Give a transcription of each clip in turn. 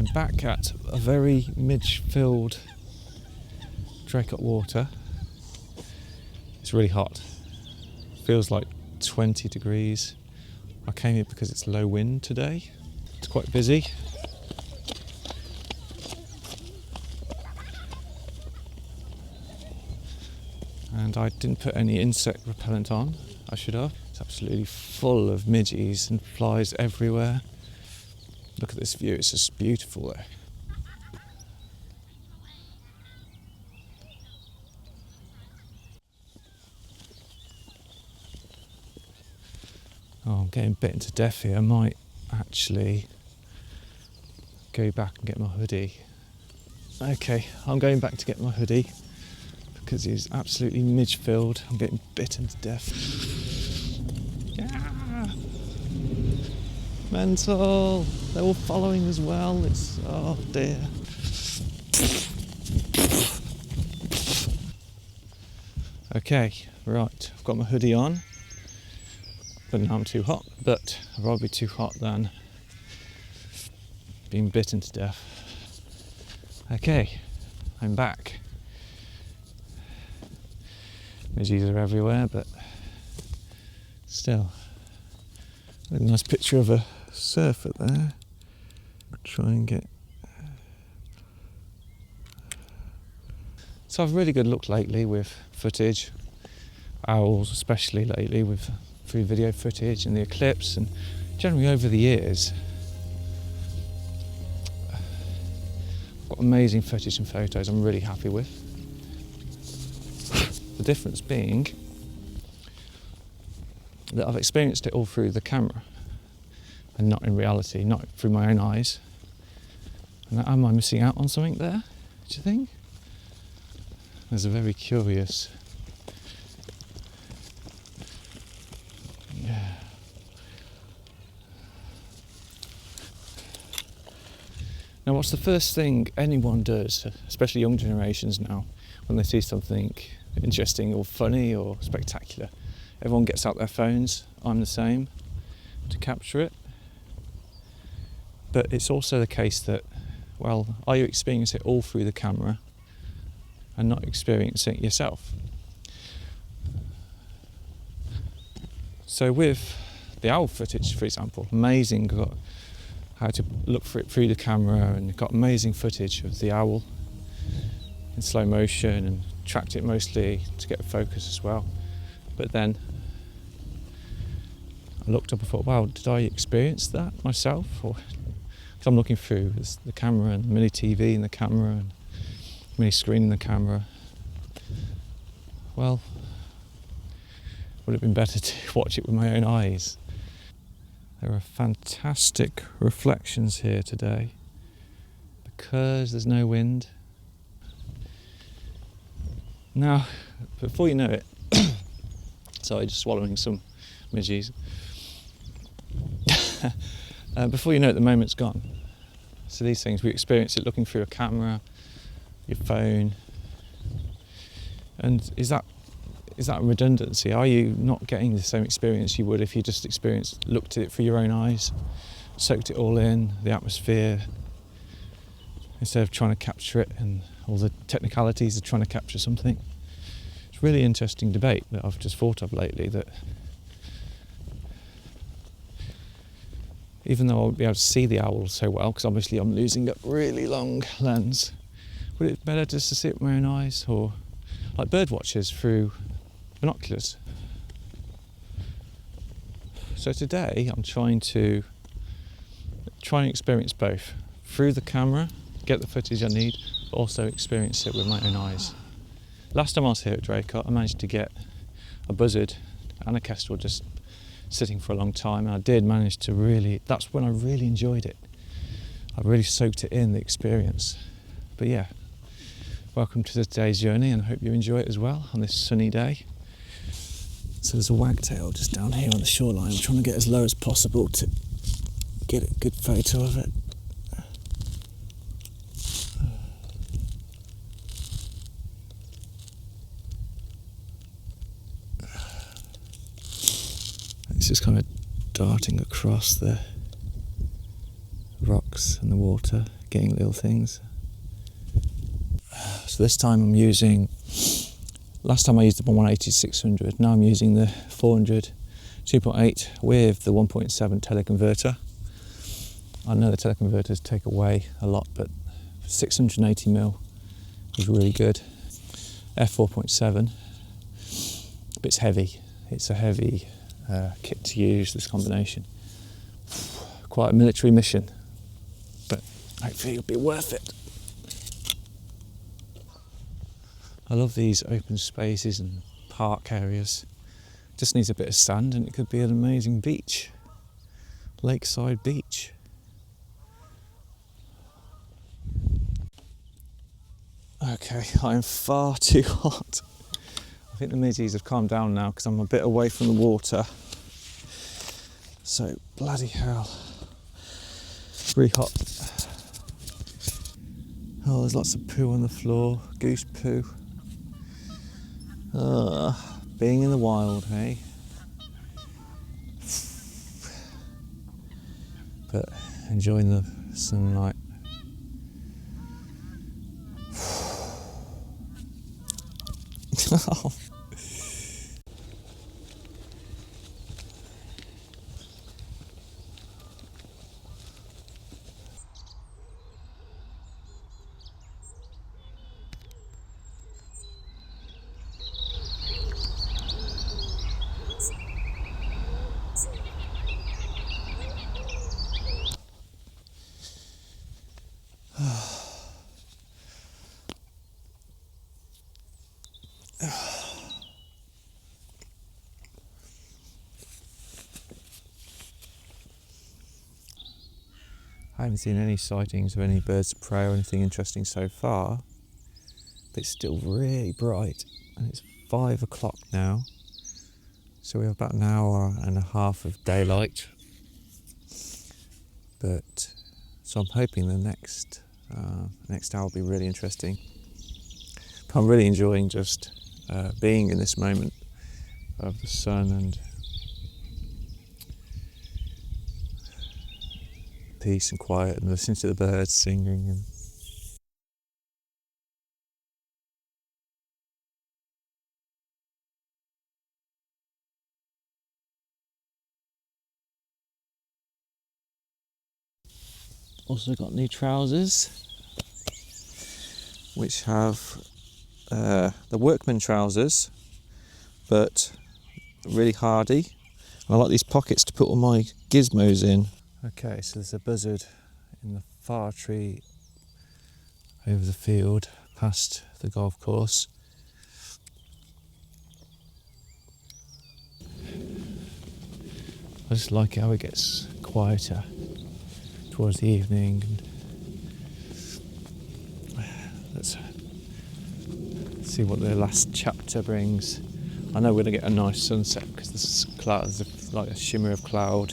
I'm back at a very midge-filled Draycote water. It's really hot. Feels like 20 degrees. I came here because it's low wind today. It's quite busy. And I didn't put any insect repellent on. I should have. It's absolutely full of midges and flies everywhere. Look at this view, it's just beautiful there. Oh, I'm getting bitten to death here. I might actually go back and get my hoodie. Okay, I'm going back to get my hoodie because it's absolutely midge filled. I'm getting bitten to death. Yeah. Mental. They're all following as well. It's, oh dear. Okay, right. I've got my hoodie on. But now I'm too hot. But I'd rather be too hot than being bitten to death. Okay, I'm back. Midges are everywhere, but still. A nice picture of a surfer there. Try and get. So I've a really good look lately with footage, owls especially lately through video footage and the eclipse, and generally over the years I've got amazing footage and photos I'm really happy with. The difference being that I've experienced it all through the camera and not in reality, not through my own eyes. And am I missing out on something there, do you think? There's a very curious... Yeah. Now, what's the first thing anyone does, especially young generations now, when they see something interesting or funny or spectacular? Everyone gets out their phones, I'm the same, to capture it. But it's also the case that, well, are you experiencing it all through the camera and not experiencing it yourself? So with the owl footage, for example, amazing, got how to look for it through the camera, and got amazing footage of the owl in slow motion and tracked it mostly to get a focus as well. But then I looked up and thought, wow, did I experience that myself? Or because I'm looking through the camera and the mini TV in the camera and mini screen in the camera. Well, would it have been better to watch it with my own eyes? There are fantastic reflections here today because there's no wind. Now, before you know it, sorry, just swallowing some midges. Before you know it, the moment's gone. So these things, we experience it looking through a camera, your phone. And is that redundancy? Are you not getting the same experience you would if you just looked at it through your own eyes, soaked it all in, the atmosphere, instead of trying to capture it and all the technicalities of trying to capture something? It's a really interesting debate that I've just thought of lately, that even though I won't be able to see the owl so well, because obviously I'm losing a really long lens, would it be better just to see it with my own eyes, or like bird watchers through binoculars? So today I'm trying to experience both through the camera, get the footage I need, but also experience it with my own eyes. Last time I was here at Draycote, I managed to get a buzzard and a kestrel just sitting for a long time, and I did manage to that's when I really enjoyed it. I really soaked it in, the experience. But yeah, welcome to today's journey, and I hope you enjoy it as well on this sunny day. So there's a wagtail just down here on the shoreline. I'm trying to get as low as possible to get a good photo of it. It's just kind of darting across the rocks and the water, getting little things. So this time I'm using, last time I used the 180-600, now I'm using the 400 2.8 with the 1.7 teleconverter. I know the teleconverters take away a lot, but 680mm is really good. f4.7, but it's heavy. It's a heavy kit to use, this combination. Quite a military mission, but hopefully it'll be worth it. I love these open spaces and park areas. Just needs a bit of sand and it could be an amazing beach. Lakeside beach. Okay, I'm far too hot. I think the midges have calmed down now because I'm a bit away from the water. So, bloody hell. Really hot. Oh, there's lots of poo on the floor. Goose poo. Being in the wild, hey? But enjoying the sunlight. I haven't seen any sightings of any birds of prey or anything interesting so far, but it's still really bright and it's 5 o'clock now, so we have about an hour and a half of daylight. But so I'm hoping the next hour will be really interesting. But I'm really enjoying just being in this moment of the sun and peace and quiet and listening to the birds singing. And also got new trousers, which have the workman trousers, but really hardy. And I like these pockets to put all my gizmos in. Okay, so there's a buzzard in the far tree over the field past the golf course. I just like how it gets quieter towards the evening. And let's see what the last chapter brings. I know we're going to get a nice sunset because there's like a shimmer of cloud,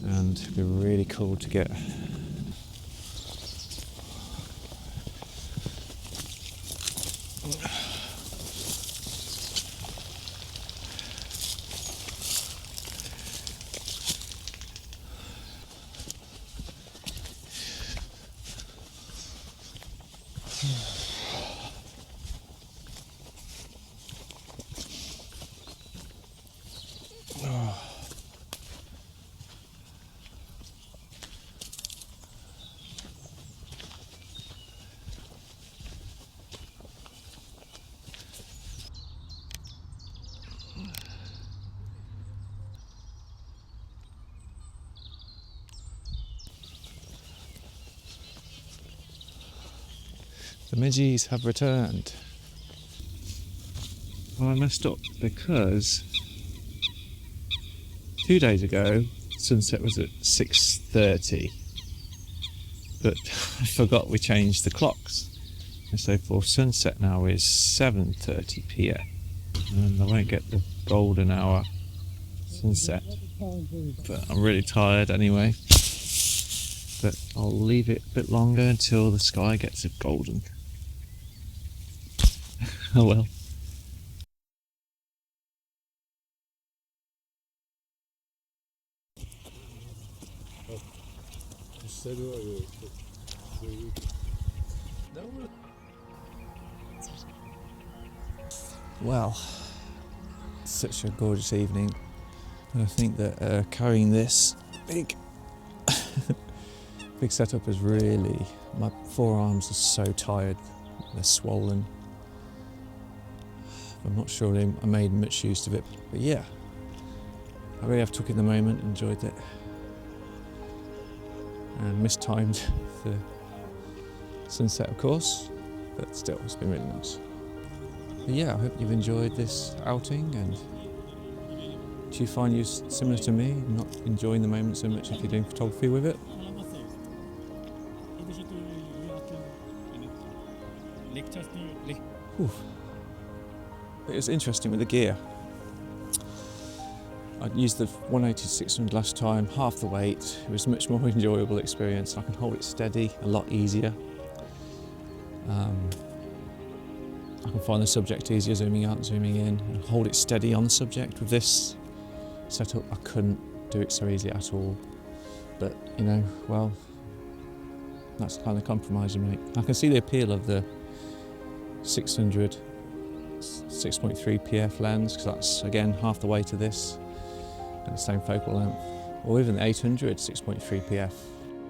and it'd be really cool to get the midges have returned. Well, I messed up because 2 days ago sunset was at 6:30, but I forgot we changed the clocks, and so for sunset now is 7:30 p.m. and I won't get the golden hour sunset, but I'm really tired anyway. But I'll leave it a bit longer until the sky gets golden. Oh well. Well, such a gorgeous evening. And I think that carrying this big big setup is really, my forearms are so tired, they're swollen. I'm not sure I made much use of it, but yeah, I really have took in the moment, enjoyed it, and mistimed the sunset of course, but still it's been really nice. But yeah, I hope you've enjoyed this outing, and do you find you similar to me, not enjoying the moment so much if you're doing photography with it? Oof. It was interesting with the gear. I used the 180-600 last time, half the weight. It was a much more enjoyable experience. I can hold it steady a lot easier. I can find the subject easier, zooming out and zooming in, and hold it steady on the subject. With this setup, I couldn't do it so easily at all. But, you know, well, that's the kind of compromise you make. I can see the appeal of the 600 6.3 PF lens, because that's again half the weight of this and the same focal length, or even the 800 6.3 PF.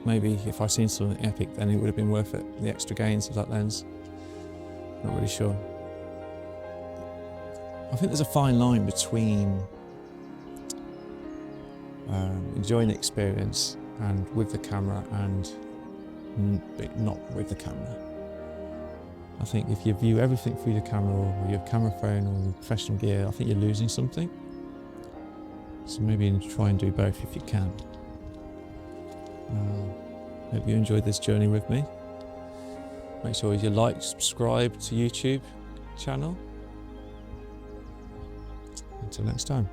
Maybe if I'd seen something epic, then it would have been worth it, the extra gains of that lens. Not really sure. I think there's a fine line between enjoying the experience and with the camera and not with the camera. I think if you view everything through the camera or your camera phone or professional gear, I think you're losing something. So maybe try and do both if you can. Hope you enjoyed this journey with me. Make sure you like, subscribe to YouTube channel. Until next time.